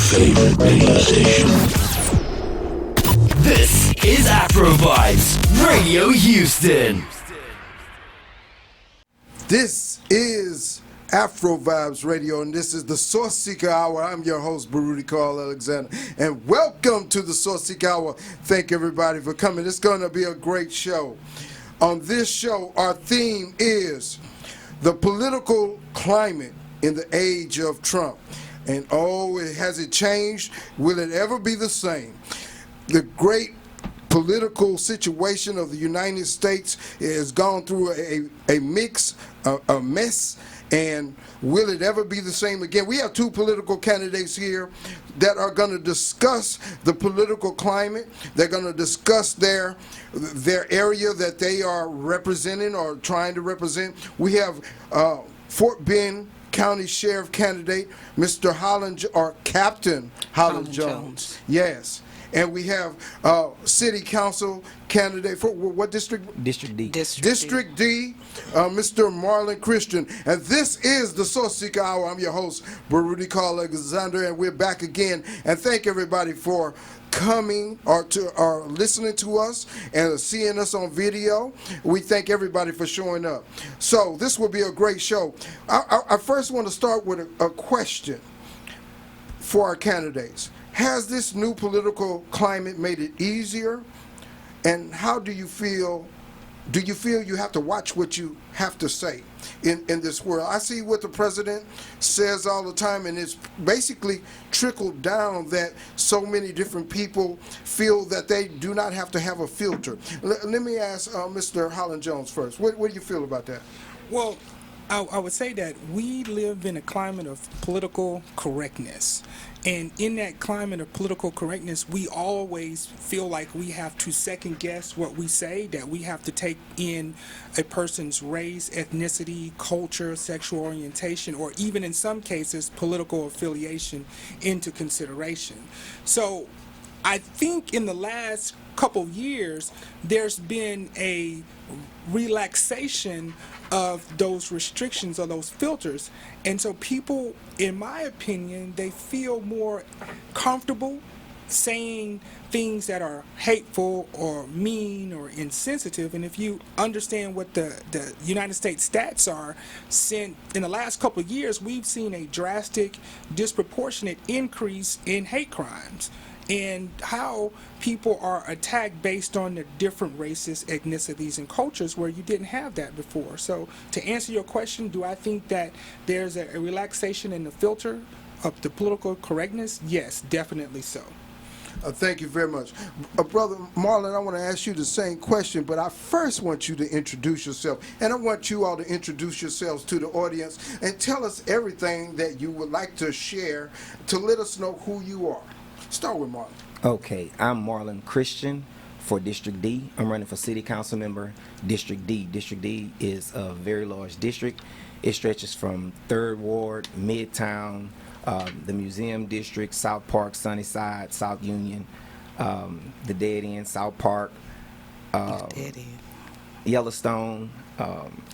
favorite radio station. This is Afro Vibes Radio Houston. This is Afro Vibes Radio, and this is the SourceSeeker Hour. I'm your host, Baruti Carl Alexander, and welcome to the SourceSeeker Hour. Thank everybody for coming. It's going to be a great show. On this show, our theme is the political climate in the age of Trump. And has it changed? Will it ever be the same? The great political situation of the United States has gone through a mix, a mess, and will it ever be the same again? We have two political candidates here that are going to discuss the political climate. They're going to discuss their area that they are representing or trying to represent. We have Fort Bend County Sheriff candidate, Mr. Holland, or Captain Holland Jones. Yes. And we have City Council candidate for what district? District D. District D, Mr. Marlon Christian. And this is the SourceSeeker Hour. I'm your host, Baruti Carl Alexander, and we're back again. And thank everybody for coming or listening to us and seeing us on video. We thank everybody for showing up. So this will be a great show. I first want to start with a question for our candidates. Has this new political climate made it easier? And how do you feel? Do you feel you have to watch what you have to say in this world? I see what the president says all the time, and it's basically trickled down that so many different people feel that they do not have to have a filter. Let me ask Mr. Holland Jones first. What do you feel about that? Well, I would say that we live in a climate of political correctness. And in that climate of political correctness, we always feel like we have to second guess what we say, that we have to take in a person's race, ethnicity, culture, sexual orientation, or even in some cases, political affiliation into consideration. So I think in the last couple years, there's been a relaxation of those restrictions or those filters, and so people, in my opinion, they feel more comfortable saying things that are hateful or mean or insensitive. And if you understand what the United States stats are, in the last couple of years, we've seen a drastic, disproportionate increase in hate crimes and how people are attacked based on the different races, ethnicities, and cultures where you didn't have that before. So to answer your question, do I think that there's a relaxation in the filter of the political correctness? Yes, definitely so. Thank you very much. Brother Marlon, I want to ask you the same question, but I first want you to introduce yourself. And I want you all to introduce yourselves to the audience and tell us everything that you would like to share to let us know who you are. Start with Marlon. Okay, I'm Marlon Christian for District D. I'm running for City Council member, District D. District D is a very large district. It stretches from 3rd Ward, Midtown, the Museum District, South Park, Sunnyside, South Union, the Dead End, South Park, Yellowstone,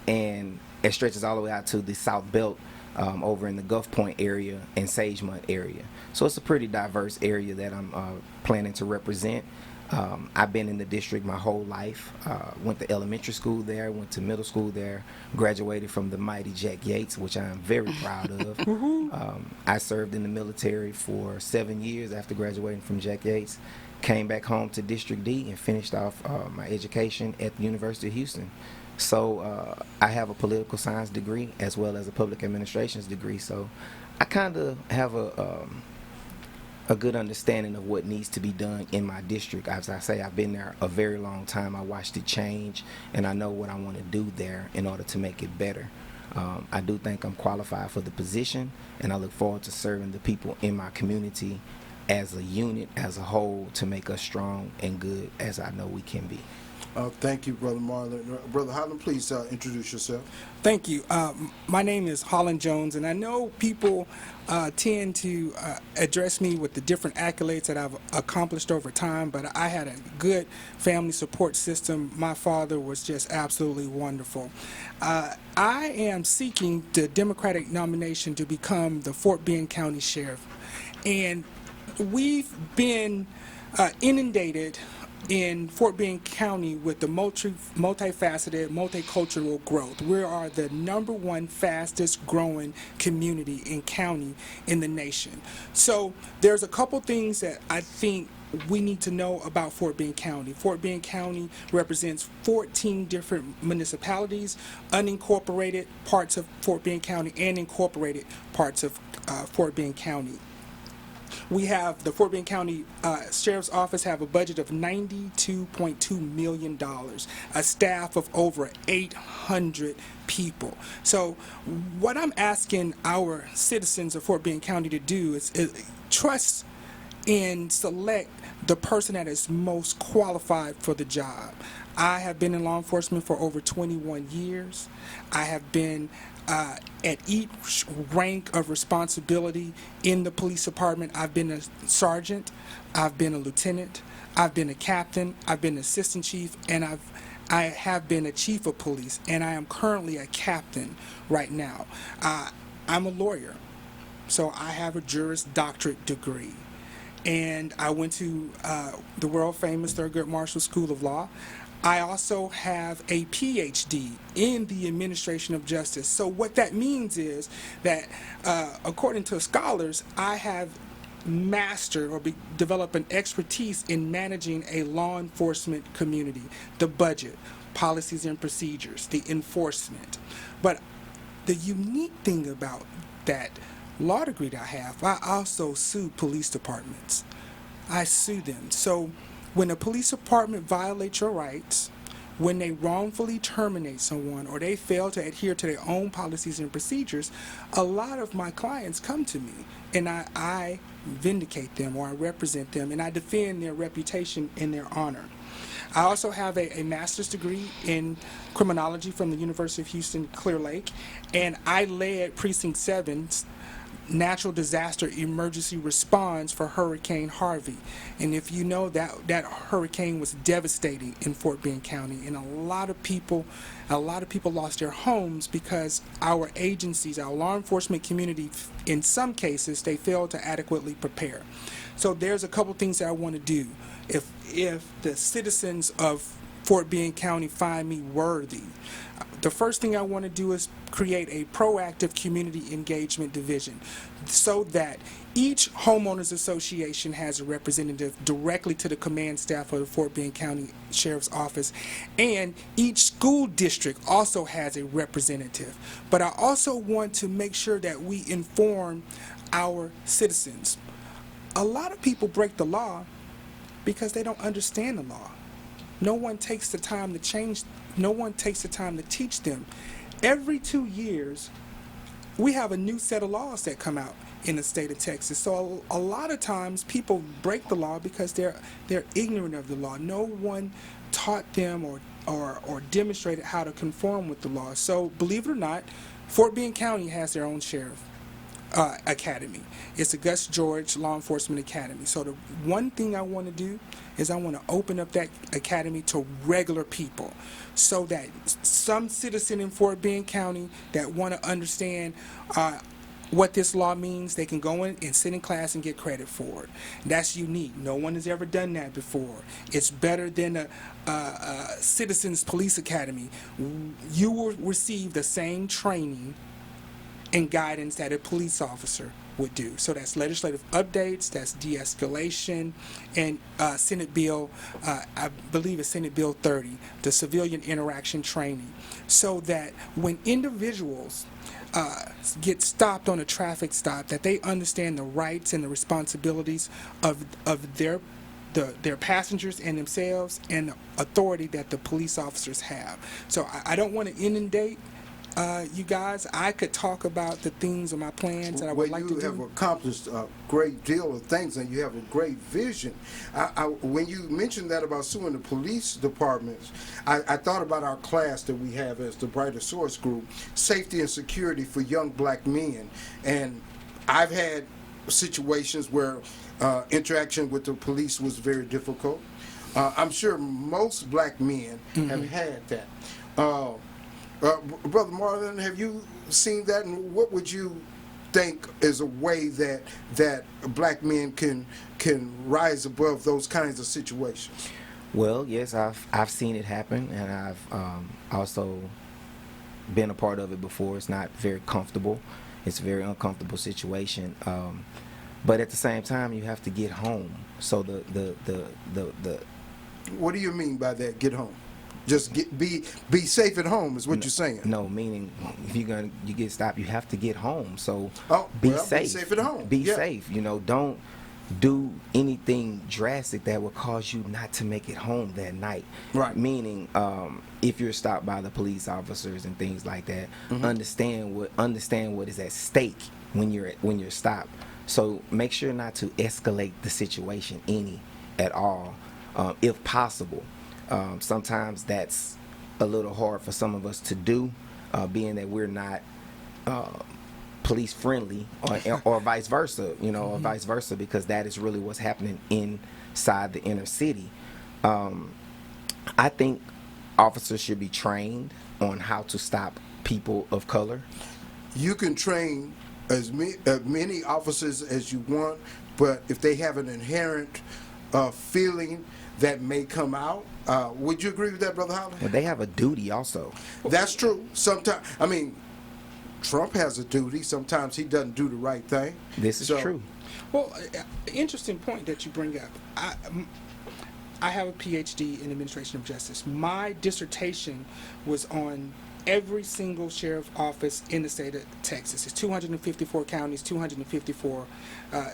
and it stretches all the way out to the South Belt over in the Gulf Point area and Sagemont area. So it's a pretty diverse area that I'm planning to represent. I've been in the district my whole life. Went to elementary school there, went to middle school there, graduated from the mighty Jack Yates, which I am very proud of. I served in the military for 7 years after graduating from Jack Yates. Came back home to District D and finished off my education at the University of Houston. So I have a political science degree as well as a public administrations degree. So I kind of have a good understanding of what needs to be done in my district. As I say, I've been there a very long time. I watched it change, and I know what I want to do there in order to make it better. I do think I'm qualified for the position, and I look forward to serving the people in my community as a unit, as a whole, to make us strong and good as I know we can be. Thank you, Brother Marlon. Brother Holland, please introduce yourself. Thank you. My name is Holland Jones, and I know people tend to address me with the different accolades that I've accomplished over time, but I had a good family support system. My father was just absolutely wonderful. I am seeking the Democratic nomination to become the Fort Bend County Sheriff. And we've been inundated in Fort Bend County with the multifaceted, multicultural growth. We are the #1 fastest growing community and county in the nation. So there's a couple things that I think we need to know about Fort Bend County. Fort Bend County represents 14 different municipalities, unincorporated parts of Fort Bend County, and incorporated parts of Fort Bend County. We have the Fort Bend County Sheriff's Office have a budget of $92.2 million, a staff of over 800 people. So what I'm asking our citizens of Fort Bend County to do is trust and select the person that is most qualified for the job. I have been in law enforcement for over 21 years. I have been at each rank of responsibility in the police department. I've been a sergeant, I've been a lieutenant, I've been a captain, I've been an assistant chief, and I have been a chief of police, and I am currently a captain right now. I'm a lawyer, so I have a Juris Doctorate degree. And I went to the world famous Thurgood Marshall School of Law. I also have a PhD in the administration of justice. So what that means is that, according to scholars, I have mastered or developed an expertise in managing a law enforcement community, the budget, policies and procedures, the enforcement. But the unique thing about that law degree that I have, I also sue police departments. I sue them. So when a police department violates your rights, when they wrongfully terminate someone or they fail to adhere to their own policies and procedures, a lot of my clients come to me and I vindicate them, or I represent them, and I defend their reputation and their honor. I also have a master's degree in criminology from the University of Houston, Clear Lake, and I led Precinct 7's natural disaster emergency response for Hurricane Harvey. And if you know, that hurricane was devastating in Fort Bend County, and a lot of people lost their homes because our agencies, our law enforcement community, in some cases, they failed to adequately prepare. So there's a couple things that I want to do. If the citizens of Fort Bend County find me worthy, the first thing I want to do is create a proactive community engagement division so that each homeowners association has a representative directly to the command staff of the Fort Bend County Sheriff's Office, and each school district also has a representative. But I also want to make sure that we inform our citizens. A lot of people break the law because they don't understand the law. No one takes the time to change. No one takes the time to teach them. Every 2 years, we have a new set of laws that come out in the state of Texas. So a lot of times people break the law because they're ignorant of the law. No one taught them or demonstrated how to conform with the law. So believe it or not, Fort Bend County has their own sheriff academy. It's the Gus George Law Enforcement Academy. So the one thing I want to do is I want to open up that academy to regular people so that some citizen in Fort Bend County that want to understand what this law means, they can go in and sit in class and get credit for it. That's unique. No one has ever done that before. It's better than a Citizens Police Academy. You will receive the same training and guidance that a police officer would do. So that's legislative updates, that's de-escalation, and Senate Bill, I believe it's Senate Bill 30, the civilian interaction training, so that when individuals get stopped on a traffic stop, that they understand the rights and the responsibilities of their passengers and themselves, and the authority that the police officers have. So I don't want to inundate you guys. I could talk about the things and my plans that I would like to do. You have accomplished a great deal of things, and you have a great vision. When you mentioned that about suing the police departments, I thought about our class that we have as the Brighter Source Group, Safety and Security for Young Black Men. And I've had situations where interaction with the police was very difficult. I'm sure most black men have had that. Brother Marlon, have you seen that, and what would you think is a way that black men can rise above those kinds of situations? Well, yes, I've seen it happen, and I've also been a part of it before. It's not very comfortable. It's a very uncomfortable situation. But at the same time, you have to get home. So the What do you mean by that? Get home. Just be safe at home is what you're saying. no, meaning if you get stopped, you have to get home. So Be safe at home. Be Yeah. safe. Don't do anything drastic that will cause you not to make it home that night. Right. Meaning, if you're stopped by the police officers and things like that, Mm-hmm. understand what is at stake when you're stopped. So make sure not to escalate the situation at all, if possible. Sometimes that's a little hard for some of us to do, being that we're not police friendly, or vice versa, or vice versa, because that is really what's happening inside the inner city. I think officers should be trained on how to stop people of color. You can train as many officers as you want, but if they have an inherent feeling that may come out, would you agree with that, Brother Holland? But they have a duty also. That's true. Sometimes, I mean, Trump has a duty. Sometimes he doesn't do the right thing. This is true. Well, interesting point that you bring up. I have a PhD in administration of justice. My dissertation was on every single sheriff office in the state of Texas. It's 254 counties, 254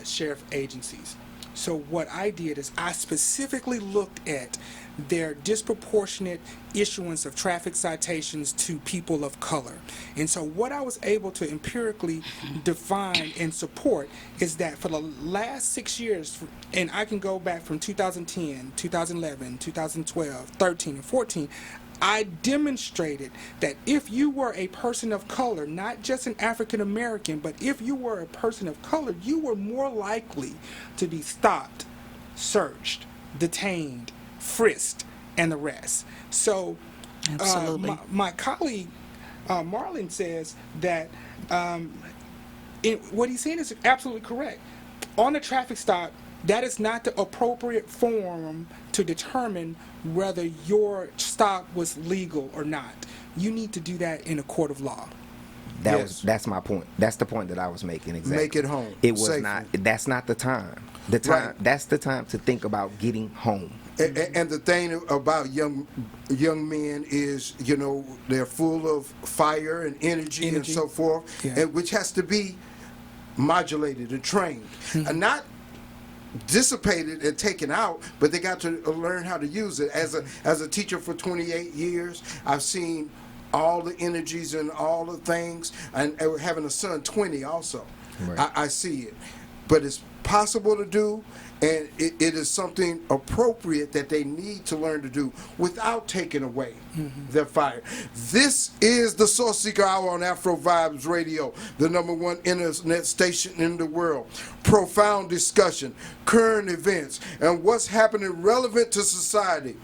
sheriff agencies. So what I did is I specifically looked at their disproportionate issuance of traffic citations to people of color. And so what I was able to empirically define and support is that for the last 6 years, and I can go back from 2010, 2011, 2012, 13, and 14, I demonstrated that if you were a person of color, not just an African American, but if you were a person of color, you were more likely to be stopped, searched, detained, frisked, and the rest. So Absolutely. my colleague Marlon says that what he's saying is absolutely correct. On a traffic stop, that is not the appropriate forum to determine whether your stop was legal or not. You need to do that in a court of law. That's my point. That's the point that I was making. Exactly. Make it home. It was safely. not. That's not the time. The time. Right. That's the time to think about getting home. And the thing about young men is, they're full of fire and energy. And so forth, Yeah. and which has to be modulated and trained, and not dissipated and taken out, but they got to learn how to use it. As a teacher for 28 years, I've seen all the energies and all the things, and having a son 20 also. Right. I see it, but it's possible to do, and it is something appropriate that they need to learn to do without taking away their fire. This is the Source Seeker Hour on Afro Vibes Radio, the #1 internet station in the world. Profound discussion, current events, and what's happening relevant to society.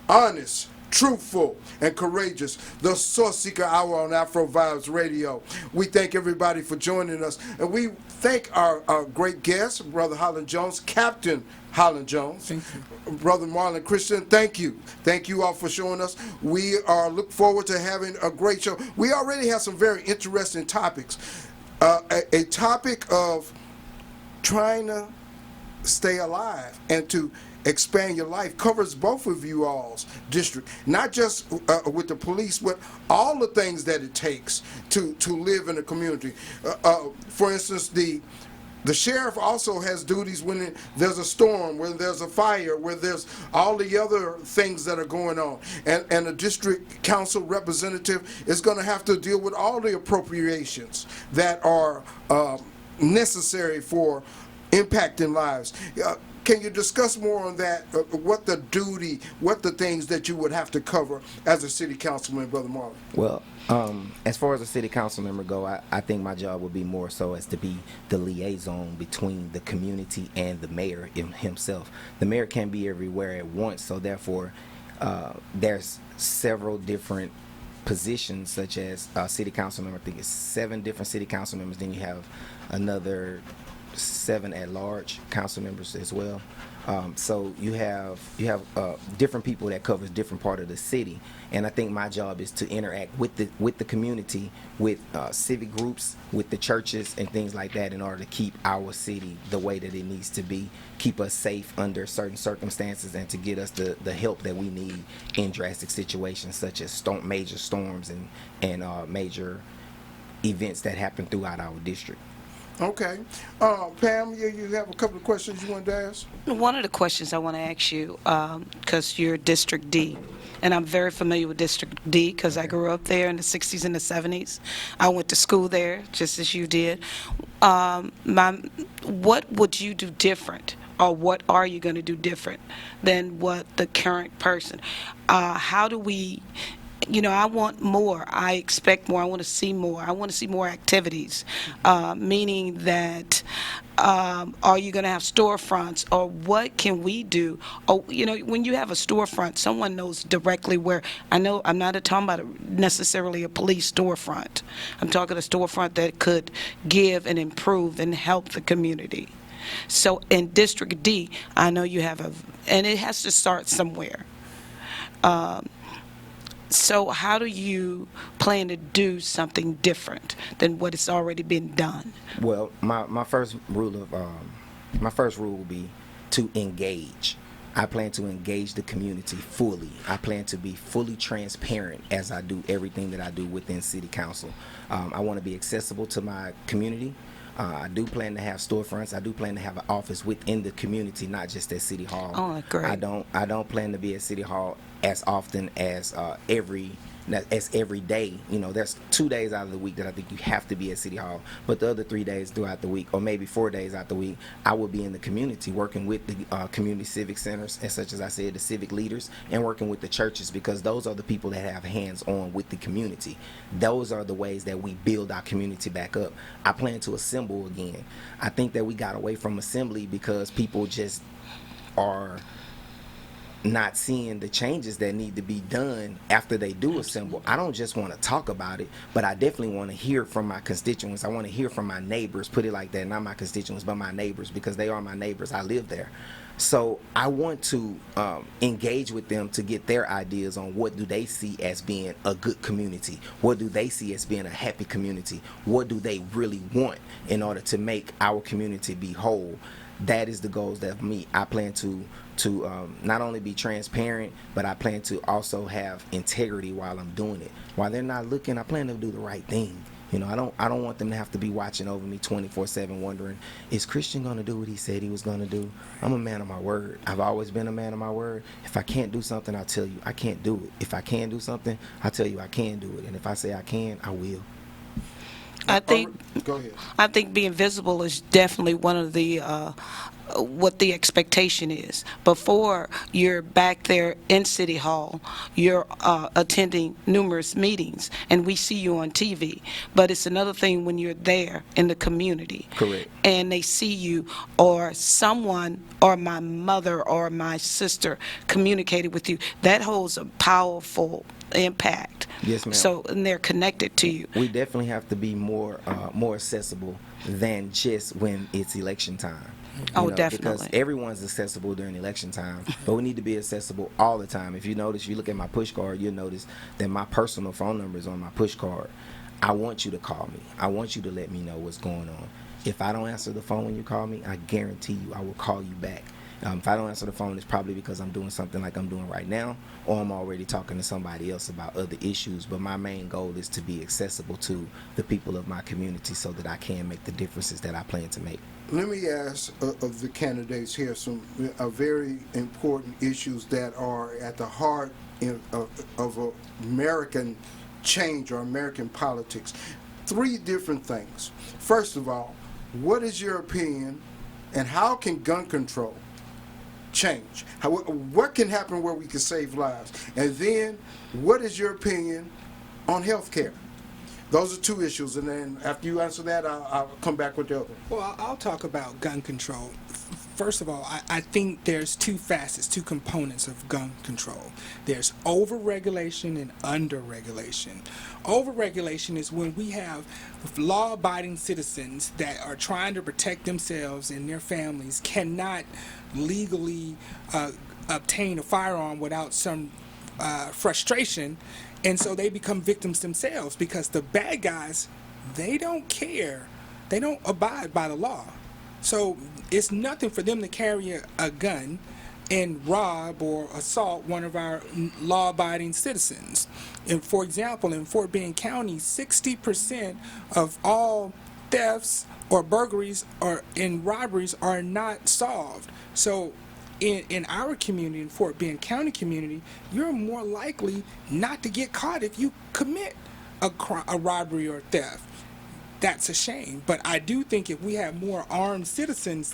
Honest, truthful, and courageous. The Source Seeker Hour on Afro Vibes Radio. We thank everybody for joining us, and we thank our great guest, Brother Holland Jones, Captain Holland Jones. Thank you. Brother Marlon Christian, thank you. Thank you all for showing us. We look forward to having a great show. We already have some very interesting topics. A topic of trying to stay alive and to expand your life covers both of you all's district, not just with the police, but all the things that it takes to live in a community. For instance, the sheriff also has duties when there's a storm, when there's a fire, where there's all the other things that are going on. And a district council representative is going to have to deal with all the appropriations that are necessary for impacting lives. Can you discuss more on that, what the things that you would have to cover as a city councilman, Brother Marlon? Well, as far as a city council member go, I think my job would be more so as to be the liaison between the community and the mayor himself. The mayor can't be everywhere at once, so therefore there's several different positions such as city council member. I think it's 7 different city council members. Then you have another 7 at-large council members as well. So you have different people that covers different part of the city, and I think my job is to interact with the community, with civic groups, with the churches and things like that, in order to keep our city the way that it needs to be, keep us safe under certain circumstances, and to get us the help that we need in drastic situations such as major storms and major events that happen throughout our district. Okay. Pam, you have a couple of questions you wanted to ask? One of the questions I want to ask you, because you're District D, and I'm very familiar with District D because I grew up there in the 60s and the 70s. I went to school there, just as you did. What would you do different, or what are you going to do different than what the current person? How do we... I want more. I expect more. I want to see more. I want to see more activities, meaning that are you going to have storefronts, or what can we do? Oh, when you have a storefront, someone knows directly where. I know I'm not talking about necessarily a police storefront. I'm talking a storefront that could give and improve and help the community. So in District D, I know you have and it has to start somewhere. So how do you plan to do something different than what has already been done? Well, my first rule will be to engage. I plan to engage the community fully. I plan to be fully transparent as I do everything that I do within City Council. I want to be accessible to my community. I do plan to have storefronts. I do plan to have an office within the community, not just at City Hall. Oh, great. I don't plan to be at City Hall as often as every day. There's 2 days out of the week that I think you have to be at City Hall, but the other 3 days throughout the week, or maybe 4 days out the week, I will be in the community working with the community civic centers, and such as I said, the civic leaders, and working with the churches, because those are the people that have hands-on with the community. Those are the ways that we build our community back up. I plan to assemble again. I think that we got away from assembly because people just are not seeing the changes that need to be done after they do assemble. I don't just want to talk about it, but I definitely want to hear from my constituents. I want to hear from my neighbors, put it like that, not my constituents, but my neighbors, because they are my neighbors. I live there. So I want to engage with them to get their ideas on what do they see as being a good community, what do they see as being a happy community, what do they really want in order to make our community be whole. That is the goals that me. I plan to not only be transparent, but I plan to also have integrity while I'm doing it. While they're not looking, I plan to do the right thing. I don't want them to have to be watching over me 24/7, wondering, is Christian going to do what he said he was going to do? I'm a man of my word. I've always been a man of my word. If I can't do something, I'll tell you I can't do it. If I can do something, I'll tell you I can do it. And if I say I can, I will. Go ahead. I think being visible is definitely one of the what the expectation is. Before you're back there in City Hall, you're attending numerous meetings, and we see you on TV. But it's another thing when you're there in the community. Correct. And they see you, or someone, or my mother or my sister communicated with you. That holds a powerful impact. Yes, ma'am. So, and they're connected to you. We definitely have to be more accessible than just when it's election time. Definitely. Because everyone's accessible during election time, but we need to be accessible all the time. If you notice, you look at my push card, you'll notice that my personal phone number is on my push card. I want you to call me. I want you to let me know what's going on. If I don't answer the phone when you call me, I guarantee you I will call you back. If I don't answer the phone, it's probably because I'm doing something like I'm doing right now, or I'm already talking to somebody else about other issues. But my main goal is to be accessible to the people of my community so that I can make the differences that I plan to make. Let me ask of the candidates here some very important issues that are at the heart of American change or American politics. 3 different things. First of all, what is your opinion, and how can gun control change? What can happen where we can save lives? And then, what is your opinion on health care? Those are 2 issues, and then after you answer that, I'll come back with the other. Well, I'll talk about gun control. First of all, I think there's two facets, two components of gun control. There's over-regulation and under-regulation. Over-regulation is when we have law-abiding citizens that are trying to protect themselves and their families cannot legally obtain a firearm without some frustration, and so they become victims themselves because the bad guys, they don't care. They don't abide by the law. So it's nothing for them to carry a gun and rob or assault one of our law-abiding citizens. And for example, in Fort Bend County, 60% of all thefts or burglaries or in robberies are not solved. So in our community, in Fort Bend County community, you're more likely not to get caught if you commit a robbery or theft. That's a shame. But I do think if we have more armed citizens,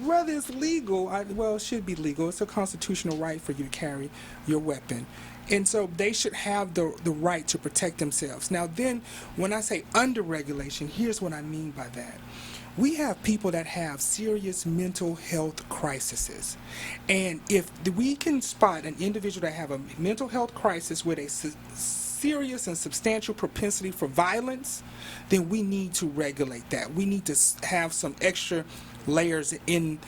whether it's legal, well, it should be legal. It's a constitutional right for you to carry your weapon. And so they should have the right to protect themselves. Now then, when I say under-regulation, here's what I mean by that. We have people that have serious mental health crises. And if we can spot an individual that have a mental health crisis with a serious and substantial propensity for violence, then we need to regulate that. We need to have some extra layers in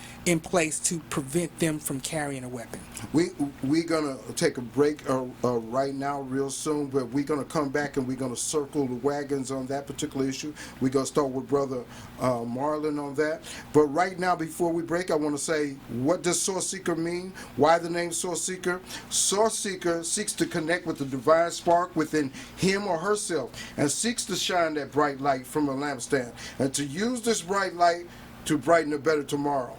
place to prevent them from carrying a weapon. We're gonna take a break right now, real soon, but we're gonna come back and we're gonna circle the wagons on that particular issue. We're gonna start with Brother Marlon on that. But right now, before we break, I want to say, what does SourceSeeker mean? Why the name SourceSeeker? SourceSeeker seeks to connect with the divine spark within him or herself and seeks to shine that bright light from a lampstand and to use this bright light to brighten a better tomorrow.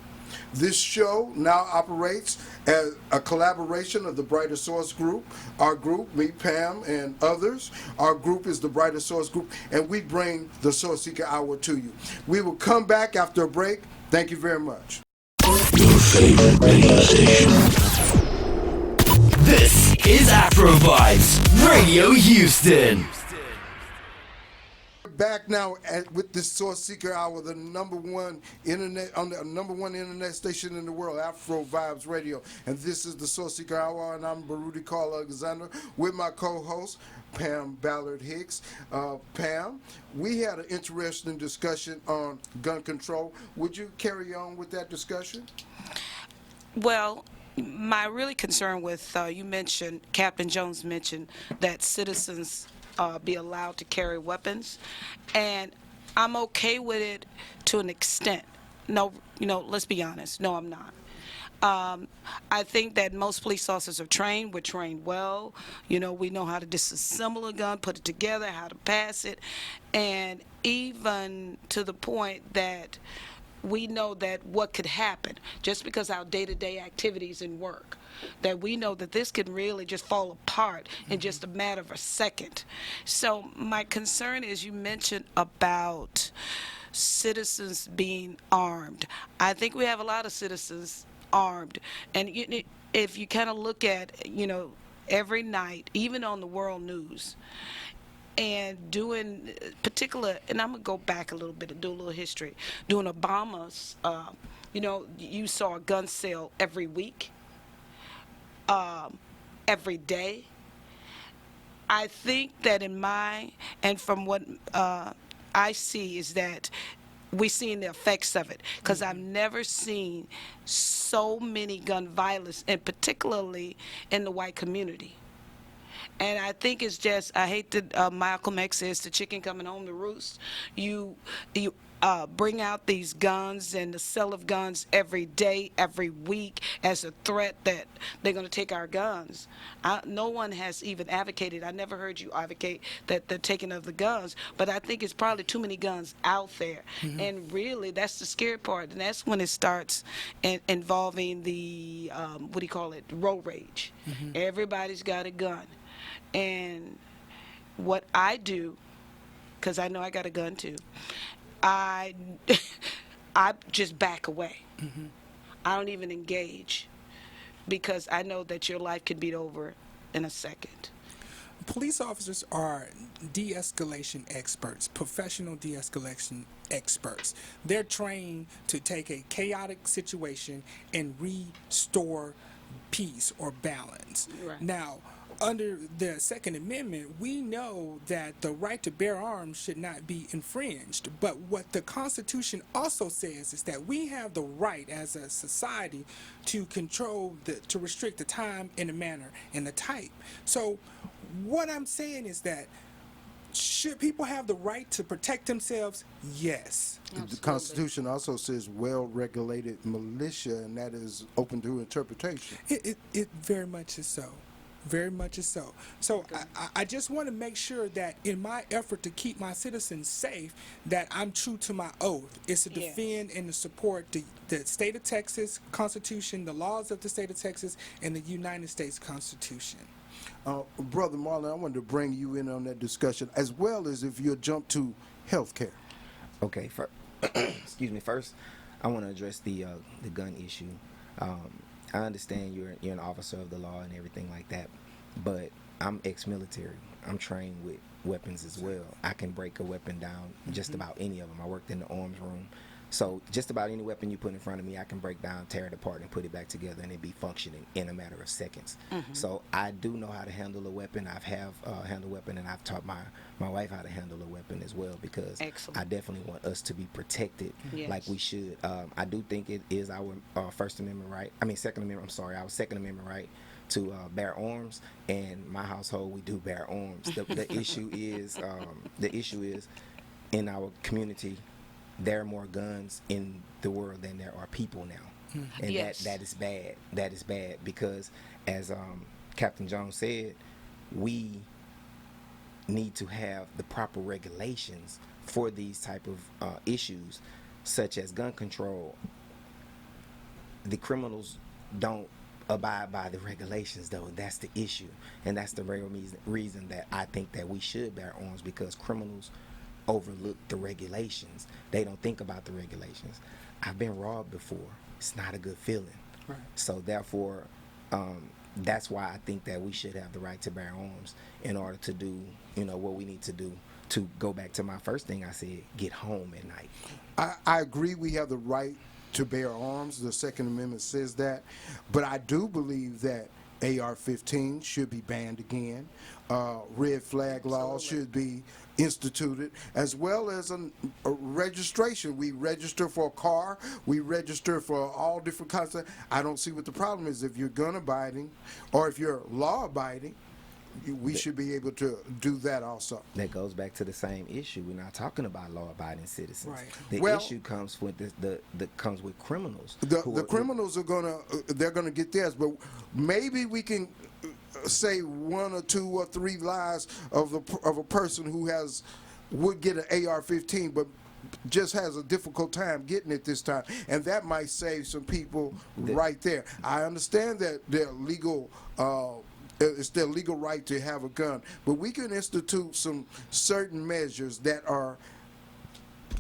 This show now operates as a collaboration of the Brighter Source Group, our group, me, Pam, and others. Our group is the Brighter Source Group, and we bring the SourceSeeker Hour to you. We will come back after a break. Thank you very much. Your favorite radio station. This is Afro Vibes Radio Houston. Back now with the SourceSeeker Hour, the number one internet station in the world, Afro Vibes Radio, and this is the SourceSeeker Hour, and I'm Baruti Carl Alexander with my co-host Pam Ballard Hicks. Pam, we had an interesting discussion on gun control. Would you carry on with that discussion? Well, my really concern with you mentioned, Captain Jones mentioned that citizens be allowed to carry weapons, and I'm okay with it to an extent. No, let's be honest. No, I'm not. I think that most police officers are trained. We're trained well. We know how to disassemble a gun, put it together, how to pass it, and even to the point that we know that what could happen just because our day-to-day activities and work, that we know that this can really just fall apart in just a matter of a second. So my concern is, you mentioned about citizens being armed. I think we have a lot of citizens armed, and if you kind of look at every night, even on the world news, and doing particular, and I'm going to go back a little bit and do a little history. During Obama's, you saw a gun sale every week, every day. I think that and from what I see is that we're seeing the effects of it, because I've never seen so many gun violence, and particularly in the white community. And I think it's just, I hate that Malcolm X says the chicken coming home to roost. You bring out these guns and the sale of guns every day, every week, as a threat that they're going to take our guns. No one has even advocated, I never heard you advocate that the taking of the guns, but I think it's probably too many guns out there. Mm-hmm. And really, that's the scary part, and that's when it starts involving the, road rage. Mm-hmm. Everybody's got a gun. And what I do, because I know I got a gun too, I just back away. Mm-hmm. I don't even engage, because I know that your life can be over in a second. Police officers are de-escalation experts, professional de-escalation experts. They're trained to take a chaotic situation and restore peace or balance. Right. Now, under the Second Amendment, we know that the right to bear arms should not be infringed. But what the Constitution also says is that we have the right as a society to to restrict the time and the manner and the type. So what I'm saying is that should people have the right to protect themselves? Yes. The Constitution also says well-regulated militia, and that is open to interpretation. It very much is so. Very much is so. So I just want to make sure that in my effort to keep my citizens safe, that I'm true to my oath. It's to Yes. defend and to support the state of Texas Constitution, the laws of the state of Texas, and the United States Constitution. Brother Marlon, I wanted to bring you in on that discussion, as well as if you'll jump to health care. Okay, excuse me. First, I want to address the gun issue. I understand you're an officer of the law and everything like that, but I'm ex-military. I'm trained with weapons as well. I can break a weapon down, just about any of them. I worked in the arms room. So just about any weapon you put in front of me, I can break down, tear it apart, and put it back together, and it be functioning in a matter of seconds. So I do know how to handle a weapon. I've handled a weapon, and I've taught my wife how to handle a weapon as well, because Excellent. I definitely want us to be protected Yes. like we should. I do think it is our First Amendment right. Second Amendment. I'm sorry, our Second Amendment right to bear arms. In my household, we do bear arms. The issue is in our community, there are more guns in the world than there are people now, and Yes. that is bad. That is bad, because as Captain Jones said, we need to have the proper regulations for these type of issues, such as gun control. The criminals don't abide by the regulations, though. That's the issue, and that's the real reason that I think that we should bear arms, because criminals overlook the regulations. They don't think about the regulations. I've been robbed before. It's not a good feeling. Right. So therefore, that's why I think that we should have the right to bear arms in order to do, what we need to do to go back to my first thing I said, get home at night. I agree we have the right to bear arms. The Second Amendment says that. But I do believe that AR-15 should be banned again. Red flag laws should be instituted, as well as a registration. We register for a car. We register for all different kinds of. I don't see what the problem is. If you're gun abiding, or if you're law abiding, we should be able to do that also. That goes back to the same issue. We're not talking about law-abiding citizens. Right. The Well, issue comes with comes with criminals. The criminals are they're gonna get theirs, but maybe we can say one or two or three lies of a person who would get an AR-15, but just has a difficult time getting it this time, and that might save some people right there. I understand that they're legal. It's their legal right to have a gun, but we can institute some certain measures that are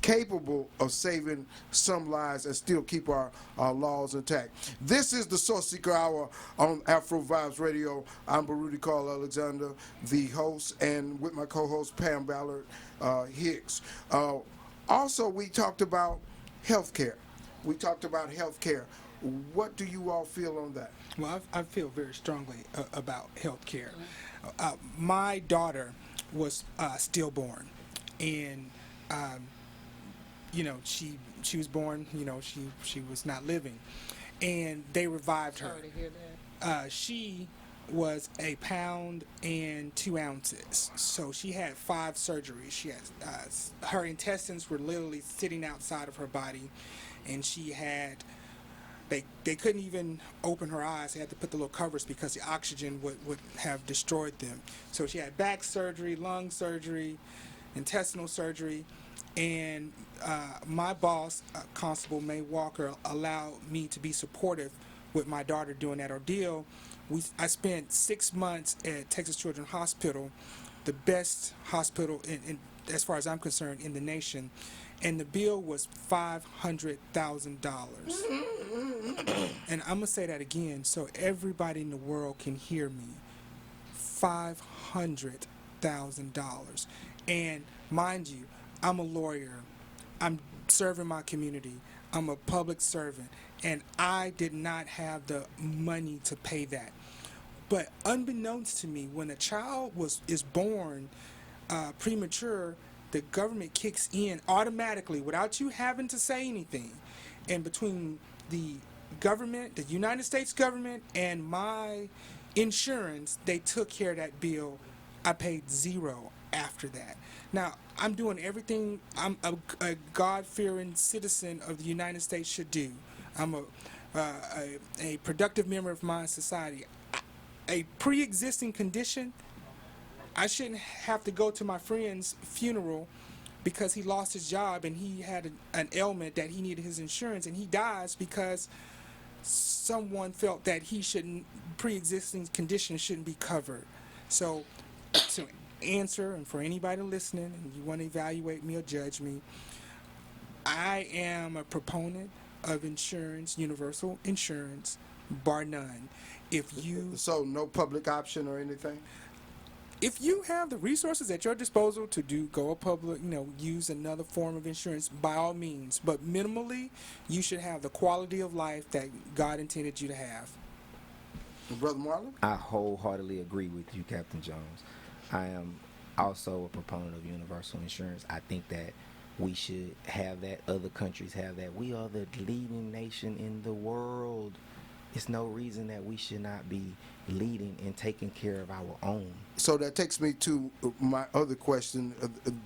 capable of saving some lives and still keep our laws intact. This is the SourceSeeker Hour on Afro Vibes Radio. I'm Baruti Carl Alexander, the host, and with my co-host Pam Ballard Hicks. Also, we talked about health care. What do you all feel on that? Well, I feel very strongly about health care. My daughter was stillborn, and she was born. She was not living, and they revived her. Sorry to hear that. She was 1 pound and 2 ounces, so she had 5 surgeries. She had her intestines were literally sitting outside of her body, and she had. They couldn't even open her eyes. They had to put the little covers because the oxygen would have destroyed them. So she had back surgery, lung surgery, intestinal surgery, and my boss, Constable May Walker, allowed me to be supportive with my daughter during that ordeal. I spent 6 months at Texas Children's Hospital, the best hospital in as far as I'm concerned in the nation, and the bill was $500,000. And I'm gonna say that again so everybody in the world can hear me. $500,000. And mind you, I'm a lawyer. I'm serving my community. I'm a public servant, and I did not have the money to pay that. But unbeknownst to me, when a child is born premature, the government kicks in automatically without you having to say anything. And between the government, the United States government, and my insurance, they took care of that bill. I paid zero after that. Now, I'm doing everything a God-fearing citizen of the United States should do. I'm a productive member of my society. A pre-existing condition, I shouldn't have to go to my friend's funeral because he lost his job and he had an ailment that he needed his insurance, and he dies because someone felt that he shouldn't, pre-existing conditions shouldn't be covered. So to answer, and for anybody listening and you want to evaluate me or judge me, I am a proponent of insurance, universal insurance, bar none. So no public option or anything? If you have the resources at your disposal to go public, use another form of insurance, by all means. But minimally, you should have the quality of life that God intended you to have. Brother Marlon? I wholeheartedly agree with you, Captain Jones. I am also a proponent of universal insurance. I think that we should have that. Other countries have that. We are the leading nation in the world. It's no reason that we should not be leading and taking care of our own. So that takes me to my other question.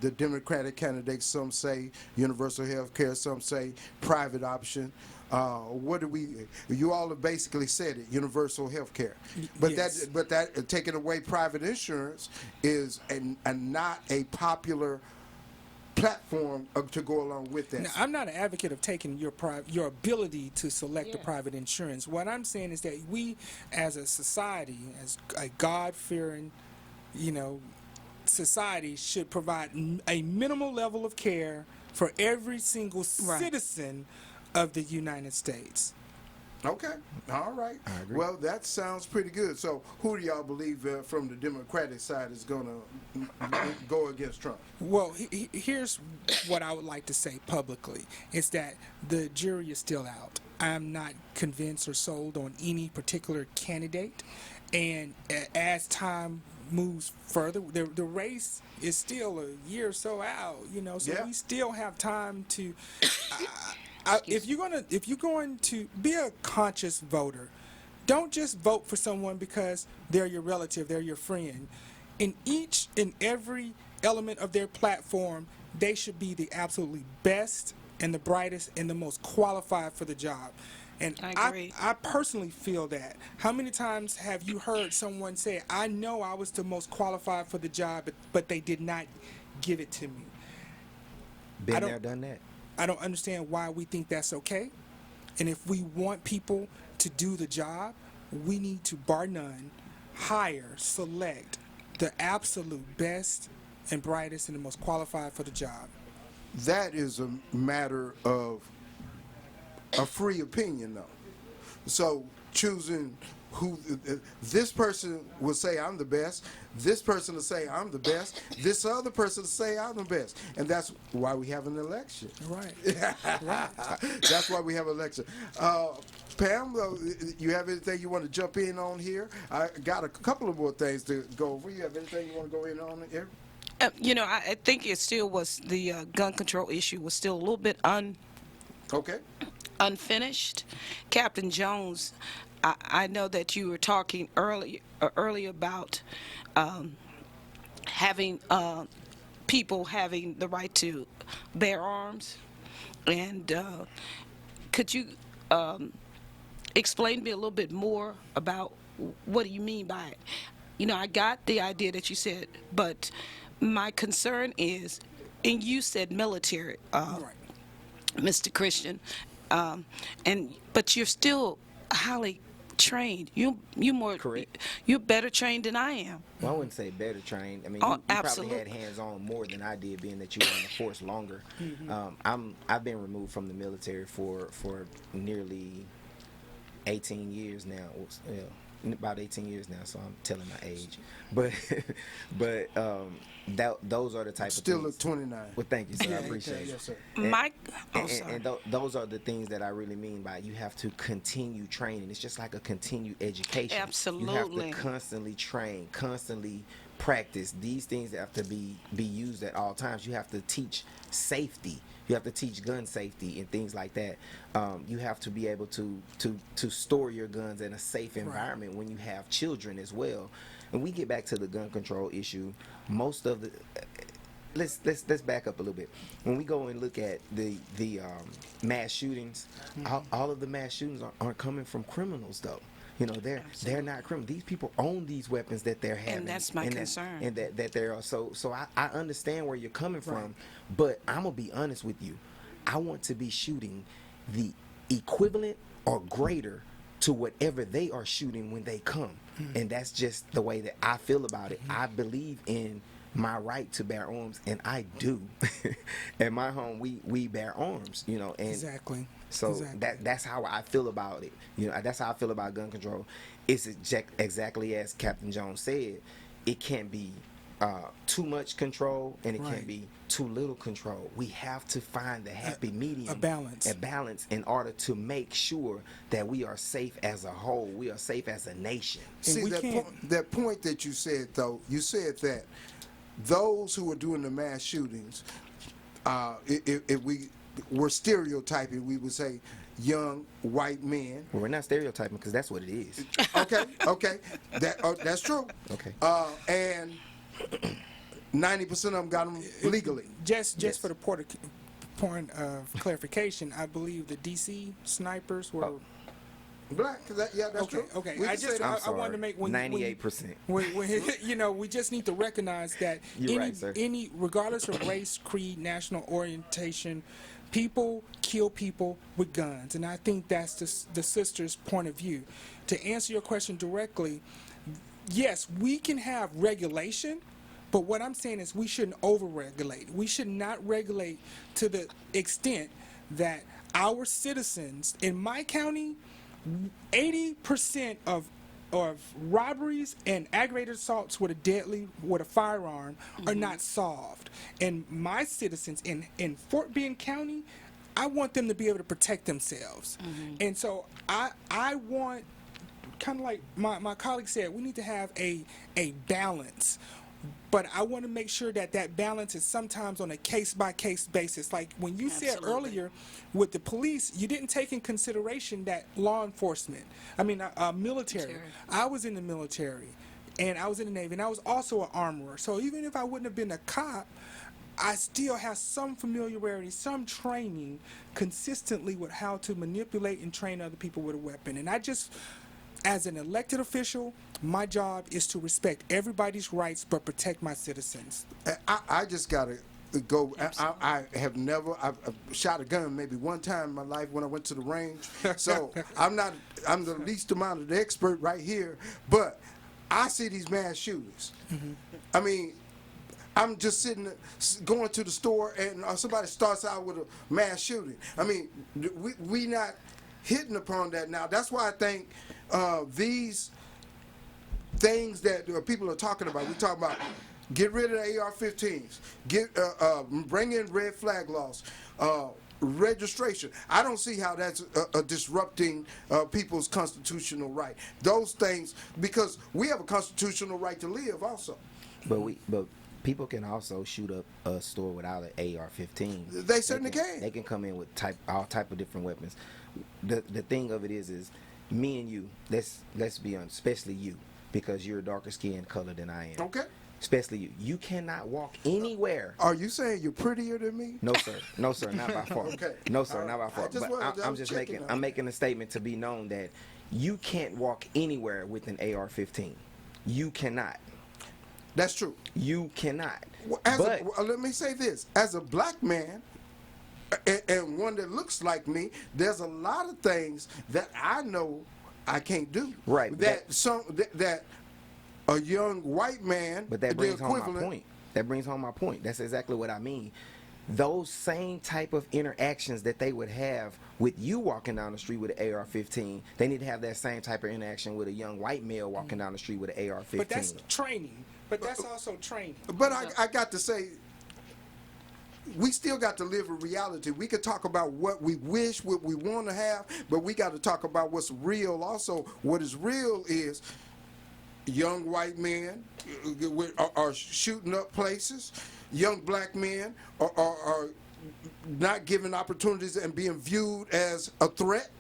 The Democratic candidates, some say universal health care, some say private option. You all have basically said it, universal health care. But Yes. that taking away private insurance is not a popular platform to go along with that. Now, I'm not an advocate of taking your ability to select the private insurance. What I'm saying is that we, as a society, as a God-fearing, society, should provide a minimal level of care for every single citizen of the United States. Okay, all right. I agree. Well, that sounds pretty good. So, who do y'all believe from the Democratic side is going to go against Trump? Well, here's what I would like to say publicly, is that the jury is still out. I'm not convinced or sold on any particular candidate, and as time moves further, the race is still a year or so out, so we still have time to... if you're going to be a conscious voter, don't just vote for someone because they're your relative, they're your friend. In each and every element of their platform, they should be the absolutely best and the brightest and the most qualified for the job. And I agree. I personally feel that. How many times have you heard someone say, I know I was the most qualified for the job, but they did not give it to me? Been there, done that. I don't understand why we think that's okay. And if we want people to do the job, we need to, bar none, select the absolute best and brightest and the most qualified for the job. That is a matter of a free opinion, though. So choosing who this person will say I'm the best, this person will say I'm the best, this other person will say I'm the best, and that's why we have an election. Right. That's why we have an election. Pam, you have anything you want to jump in on here? I got a couple of more things to go over. You have anything you want to go in on here? I think it still was the gun control issue was still a little bit Okay. unfinished. Captain Jones, I know that you were talking earlier about having people having the right to bear arms, and could you explain to me a little bit more about what do you mean by it? I got the idea that you said, but my concern is, and you said military, Right. Mr. Christian, but you're still highly trained. You're Correct. You're better trained than I am. Well, I wouldn't say better trained. I mean, Oh, you probably absolutely. had hands-on more than I did, being that you were in the force longer. I've been removed from the military for nearly 18 years now. Yeah. about 18 years now, so I'm telling my age. But those are the type Still of look things. 29. Well, thank you, sir. I Yeah, appreciate okay, it. yes, sir. Mike, Those are the things that I really mean by you have to continue training. It's just like a continued education. Absolutely. You have to constantly train, constantly practice. These things have to be used at all times. You have to teach safety. You have to teach gun safety and things like that. You have to be able to store your guns in a safe environment when you have children as well. And we get back to the gun control issue. Most of the let's back up a little bit. When we go and look at the mass shootings, all of the mass shootings aren't coming from criminals though. You know, they're not criminals. These people own these weapons that they're having, And that's my concern. and that they're so I understand where you're coming from, but I'm gonna be honest with you. I want to be shooting the equivalent or greater to whatever they are shooting when they come, and that's just the way that I feel about it. I believe in my right to bear arms, and I do. At my home, we bear arms, you know, and Exactly. so Exactly. that's how I feel about it. You know, that's how I feel about gun control. It's exactly as Captain Jones said. It can't be too much control, and it Right. can't be too little control. We have to find the happy medium, a balance. a balance, in order to make sure that we are safe as a whole. We are safe as a nation. See, we that can't- that point that you said, though, you said that those who are doing the mass shootings, if we were stereotyping, we would say young white men. Well, we're not stereotyping because that's what it is. Okay, that's true. Okay. And 90% of them got them legally. Just Yes. for the point of clarification, I believe the DC snipers were. Black, that's Okay, true. okay. We I can say just that. I wanted to make 98%. You know, we just need to recognize that You're right, sir. any regardless of race, creed, national orientation, people kill people with guns, and I think that's the sister's point of view. To answer your question directly, yes, we can have regulation. But what I'm saying is we shouldn't over-regulate. We should not regulate to the extent that our citizens in my county, 80% of robberies and aggravated assaults with a firearm are not solved. And my citizens in Fort Bend County, I want them to be able to protect themselves. And so I want, kind of like my colleague said, we need to have a balance. But I want to make sure that balance is sometimes on a case-by-case basis. Like when you said Absolutely. earlier with the police, you didn't take in consideration that law enforcement, military. Military. I was in the military, and I was in the Navy, and I was also an armorer. So even if I wouldn't have been a cop, I still have some familiarity, some training consistently with how to manipulate and train other people with a weapon. And I just, as an elected official, my job is to respect everybody's rights but protect my citizens. I just gotta go. I have never. I've shot a gun maybe one time in my life when I went to the range. So I'm the least amount of the expert right here. But I see these mass shooters. I mean, I'm just going to the store and somebody starts out with a mass shooting. I mean, we not hitting upon that now. That's why I think these things that people are talking about. We talking about get rid of the AR-15s, bring in red flag laws, registration. I don't see how that's disrupting people's constitutional right. Those things, because we have a constitutional right to live also. But people can also shoot up a store without an AR-15. They certainly can. They can come in with all type of different weapons. The thing of it is me and you. Let's be honest, especially you, because you're a darker skin color than I am. Okay. Especially you. You cannot walk anywhere. Are you saying you're prettier than me? No, sir. No, sir. Not by far. Okay. No, sir. All Not by right. far. I just But wanted- I I'm was just checking making. on I'm it. making a statement to be known that you can't walk anywhere with an AR-15. You cannot. That's true. You cannot. Well, let me say this: as a black man, and one that looks like me, there's a lot of things that I know I can't do. Right, That a young white man. But that the brings home my equivalent- point. That brings home my point. That's exactly what I mean. those same type of interactions that they would have with you walking down the street with an AR-15, they need to have that same type of interaction with a young white male walking down the street with an AR-15. But that's training. But that's also training. But I got to say, we still got to live in reality. We could talk about what we wish, what we want to have, but we got to talk about what's real also. What is real is young white men are shooting up places. Young black men are not given opportunities and being viewed as a threat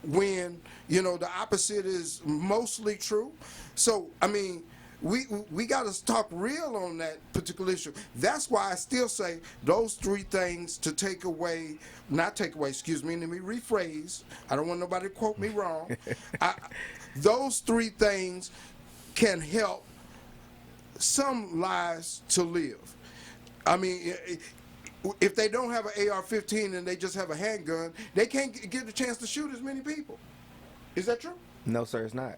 when, you know, the opposite is mostly true. So, I mean, we got to talk real on that particular issue. That's why I still say those three things to take away, not take away, excuse me, let me rephrase. I don't want nobody to quote me wrong. Those three things can help some lives to live. I mean, if they don't have an AR-15 and they just have a handgun, they can't get a chance to shoot as many people. Is that true? No, sir, it's not.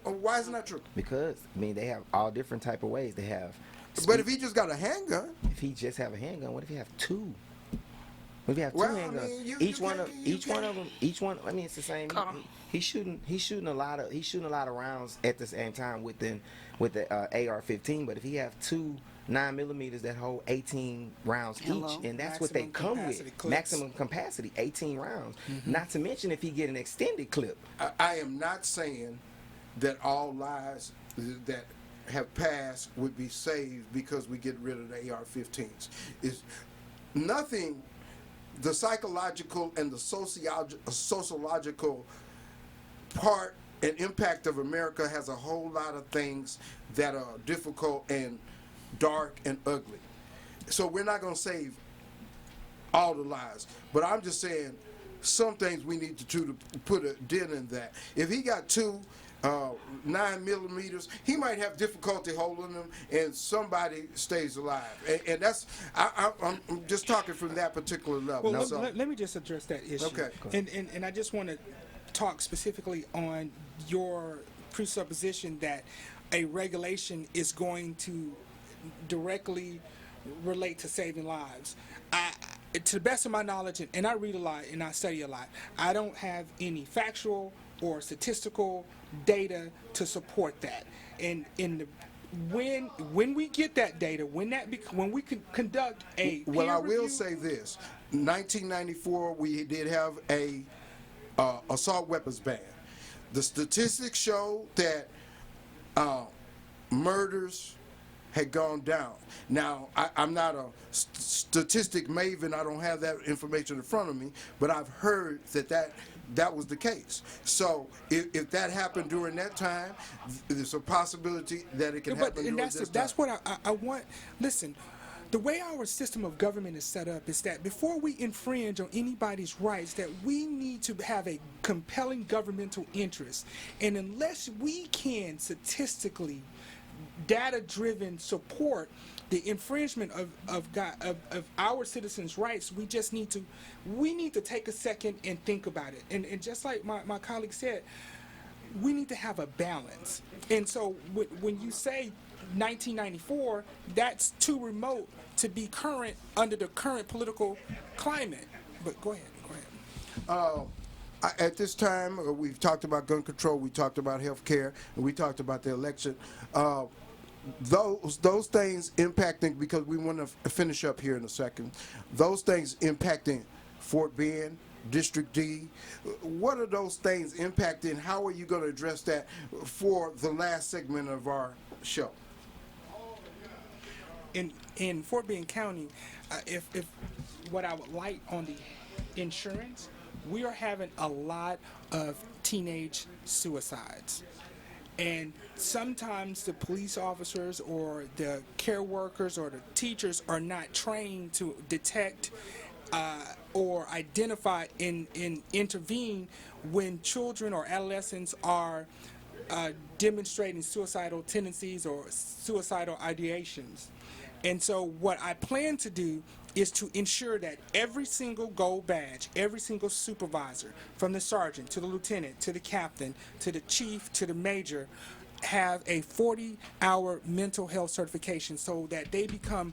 Why is it not true? Because, I mean, they have all different type of ways. They have. But if he just got a handgun, if he just have a handgun, what if he have two? What if he have two Well, I handguns? mean, each one of them. I mean, it's the same. Carl. He's shooting a lot of rounds at the same time with the AR-15. But if he have two 9mm that hold 18 rounds Hello. each, and that's what they Maximum come capacity with. clips. Maximum capacity, 18 rounds. Not to mention if he get an extended clip. I am not saying that all lives that have passed would be saved because we get rid of the AR-15s. It's nothing. The psychological and the sociological part and impact of America has a whole lot of things that are difficult and dark and ugly. So we're not going to save all the lives. But I'm just saying some things we need to put a dent in that. If he got two 9mm, he might have difficulty holding them, and somebody stays alive. And that's I'm just talking from that particular level. Well, So- let me just address that issue. Okay. And I just want to talk specifically on your presupposition that a regulation is going to directly relate to saving lives. To the best of my knowledge, and I read a lot and I study a lot, I don't have any factual or statistical data to support that. And when we get that data, when we can conduct a Well, I will peer-reviewed- say this: 1994, we did have a assault weapons ban. The statistics show that murders had gone down. Now, I'm not a statistic maven. I don't have that information in front of me, but I've heard that was the case. So if that happened during that time, there's a possibility that it can happen during this time. That's what I want. Listen, the way our system of government is set up is that before we infringe on anybody's rights, that we need to have a compelling governmental interest. And unless we can statistically, data-driven support the infringement of our citizens' rights, we need to take a second and think about it. And just like my colleague said, we need to have a balance. And so when you say 1994, that's too remote to be current under the current political climate. But go ahead. At this time, we've talked about gun control, we talked about health care, and we talked about the election. Those things impacting, because we want to finish up here in a second, those things impacting Fort Bend, District D, what are those things impacting? How are you going to address that for the last segment of our show? In Fort Bend County, if what I would like on the insurance, we are having a lot of teenage suicides. And sometimes the police officers or the care workers or the teachers are not trained to detect or identify and intervene when children or adolescents are demonstrating suicidal tendencies or suicidal ideations. And so what I plan to do is to ensure that every single gold badge, every single supervisor, from the sergeant to the lieutenant to the captain to the chief to the major, have a 40-hour mental health certification so that they become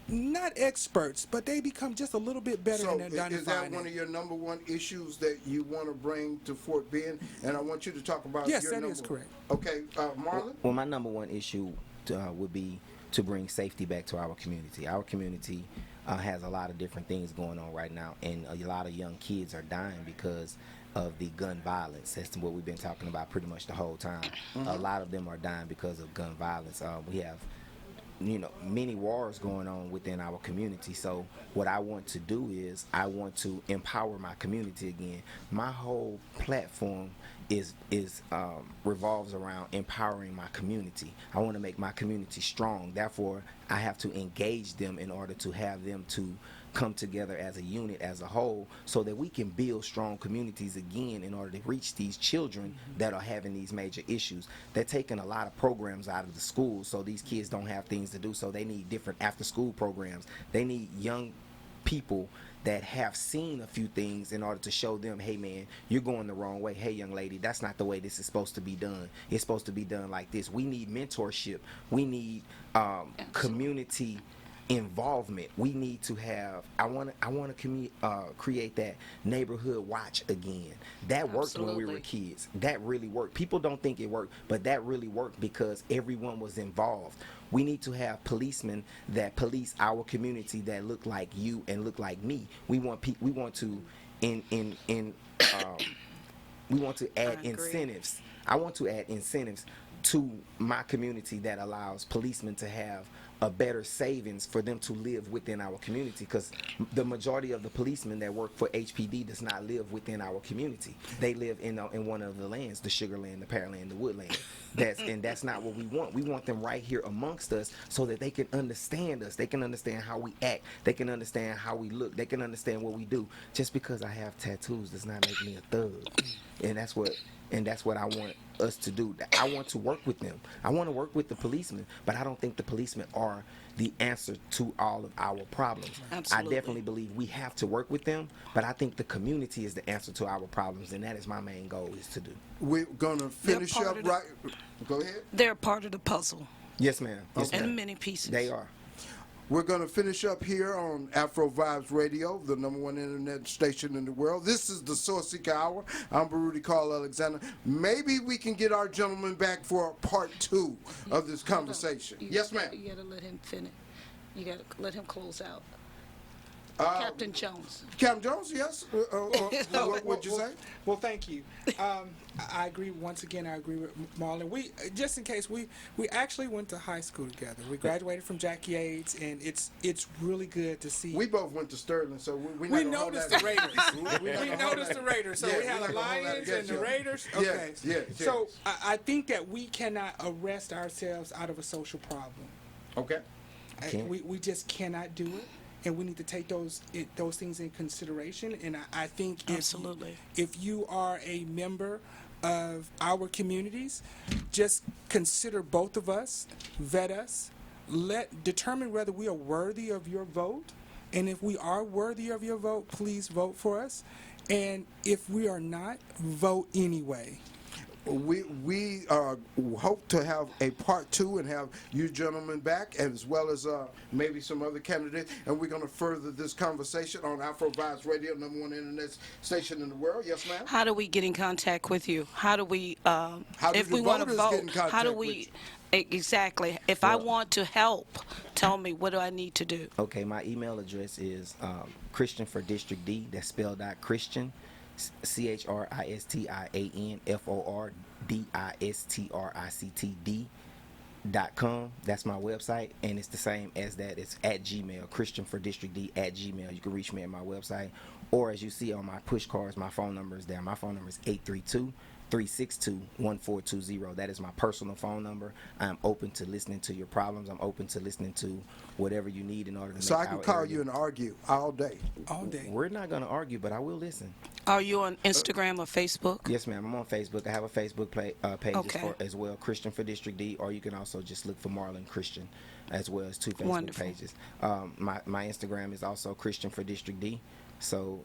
not experts, but they become just a little bit better So in identifying is that one it. of your number one issues that you want to bring to Fort Bend? And I want you to talk about Yes, your that number. is correct. Okay, Marlon? Well, my number one issue would be to bring safety back to our community. Our community has a lot of different things going on right now, and a lot of young kids are dying because of the gun violence. That's what we've been talking about pretty much the whole time. A lot of them are dying because of gun violence. We have many wars going on within our community. So what I want to do is I want to empower my community again. My whole platform is revolves around empowering my community. I want to make my community strong. Therefore, I have to engage them in order to have them to come together as a unit, as a whole, so that we can build strong communities again in order to reach these children that are having these major issues. They're taking a lot of programs out of the schools, so these kids don't have things to do, so they need different after school programs. They need young people that have seen a few things in order to show them, hey man, you're going the wrong way. Hey young lady, that's not the way this is supposed to be done. It's supposed to be done like this. We need mentorship. We need community involvement. We need to have. I want to create that neighborhood watch again. That worked when we were Absolutely. kids. That really worked. People don't think it worked, but that really worked because everyone was involved. We need to have policemen that police our community that look like you and look like me. We want we want to we want to add I agree. incentives. I want to add incentives to my community that allows policemen to have a better savings for them to live within our community, because the majority of the policemen that work for HPD does not live within our community. They live in one of the lands, the sugar land, the pearland, the woodland. That's not what we want. We want them right here amongst us so that they can understand us. They can understand how we act. They can understand how we look. They can understand what we do. Just because I have tattoos does not make me a thug. And that's what I want us to do. I want to work with them. I want to work with the policemen, but I don't think the policemen are the answer to all of our problems. Absolutely. I definitely believe we have to work with them, but I think the community is the answer to our problems, and that is my main goal is to do. We're going to finish part up of the- right. Go ahead. They're part of the puzzle Yes, ma'am. Yes, in ma'am. many pieces. They are. We're going to finish up here on Afro Vibes Radio, the number one internet station in the world. This is the SourceSeeker Hour. I'm Baruti Carl Alexander. Maybe we can get our gentleman back for part 2 of this conversation. Yes, ma'am. You gotta let him finish. You gotta let him close out. Uh, Captain Jones. Captain Jones, yes? What would you say? Well, thank you. I agree. Once again, I agree with Marlon. We just in case we actually went to high school together. We graduated from Jackie Yates, and it's really good to see. We both went to Sterling, so we're not We gonna hold noticed that- the Raiders. We're not we gonna hold noticed that- the Raiders. So Yeah, we had we're the not gonna hold that Lions and against the you. Raiders. Yeah, Okay. yeah. So I think that we cannot arrest ourselves out of a social problem. Okay. Can't. We just cannot do it, and we need to take those things in consideration. And I think Absolutely. if you are a member of our communities, just consider both of us, vet us, determine whether we are worthy of your vote, and if we are worthy of your vote, please vote for us. And if we are not, vote anyway. We hope to have a part 2 and have you gentlemen back, as well as maybe some other candidates, and we're going to further this conversation on Afro Vibes Radio, number one internet station in the world. Yes, ma'am. How do we get in contact with you? How do we, do if the we want to voters get vote, in contact how do with we, you? exactly. If I want to help, tell me, what do I need to do? Okay, my email address is Christian for District D. That's spelled out Christian, ChristianForDistrictD.com. That's my website, and it's the same as that. It's at Gmail, Christian for District D at Gmail. You can reach me at my website, or as you see on my push cards, my phone number is there. My phone number is 832-362-1420. That is my personal phone number. I'm open to listening to your problems. I'm open to listening to whatever you need in order to So make I can our call area. you and argue all day. All day. We're not going to argue, but I will listen. Are you on Instagram or Facebook? Yes, ma'am. I'm on Facebook. I have a Facebook page Okay. as well, Christian for District D, or you can also just look for Marlon Christian, as well as 2 Facebook Wonderful. pages. My Instagram is also Christian for District D. So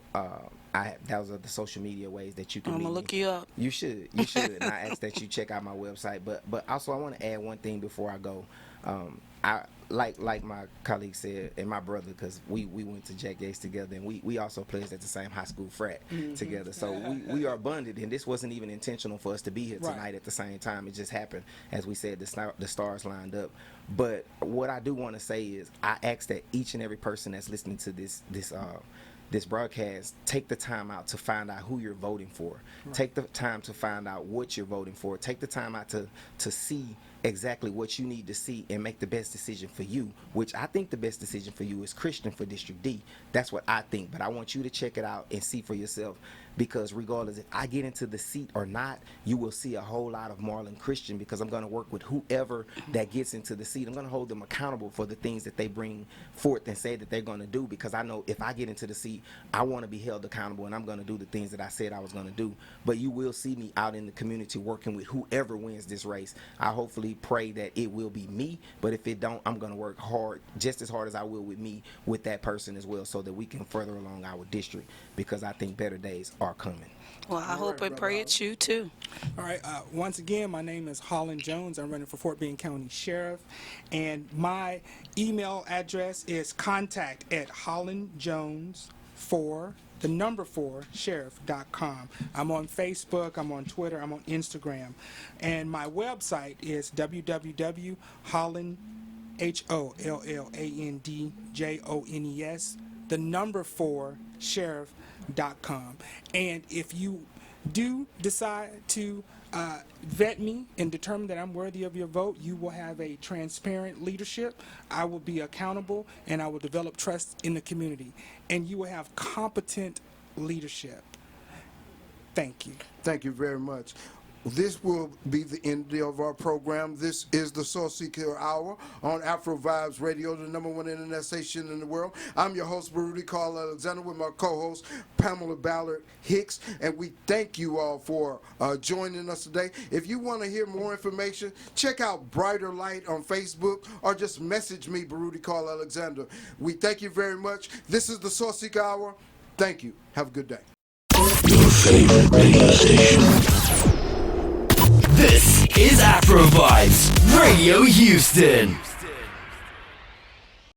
those are the social media ways that you can. I'm meet gonna me. look you up. You should. And I ask that you check out my website. But also I want to add one thing before I go. I like my colleague said, and my brother, because we went to Jack Yates together, and we also played at the same high school frat together. So we are bonded, and this wasn't even intentional for us to be here tonight at the same time. It just happened, as we said, the stars lined up. But what I do want to say is, I ask that each and every person that's listening to this broadcast, take the time out to find out who you're voting for. Take the time to find out what you're voting for. Take the time out to see exactly what you need to see and make the best decision for you, which I think the best decision for you is Christian for District D. That's what I think, but I want you to check it out and see for yourself, because regardless if I get into the seat or not, you will see a whole lot of Marlon Christian, because I'm going to work with whoever that gets into the seat. I'm going to hold them accountable for the things that they bring forth and say that they're going to do, because I know if I get into the seat, I want to be held accountable, and I'm going to do the things that I said I was going to do. But you will see me out in the community working with whoever wins this race. I hopefully pray that it will be me, but if it don't, I'm going to work hard, just as hard as I will with me, with that person as well, so that we can further along our district, because I think better days are coming. Well, I hope and pray it's you too. All right. Once again, my name is Holland Jones. I'm running for Fort Bend County Sheriff, and my email address is contact@hollandjones4sheriff.com. I'm on Facebook, I'm on Twitter, I'm on Instagram, and my website is HollandJones4sheriff.com. And if you do decide to vet me and determine that I'm worthy of your vote, you will have a transparent leadership. I will be accountable, and I will develop trust in the community. And you will have competent leadership. Thank you. Thank you very much. This will be the end of our program. This is the SourceSeeker Hour on Afro Vibes Radio, the #1 internet station in the world. I'm your host, Baruti Carl Alexander, with my co-host, Pamela Ballard Hicks, and we thank you all for joining us today. If you want to hear more information, check out Brighter Light on Facebook, or just message me, Baruti Carl Alexander. We thank you very much. This is the SourceSeeker Hour. Thank you. Have a good day. Your favorite radio station. This is Afro Vibes Radio Houston.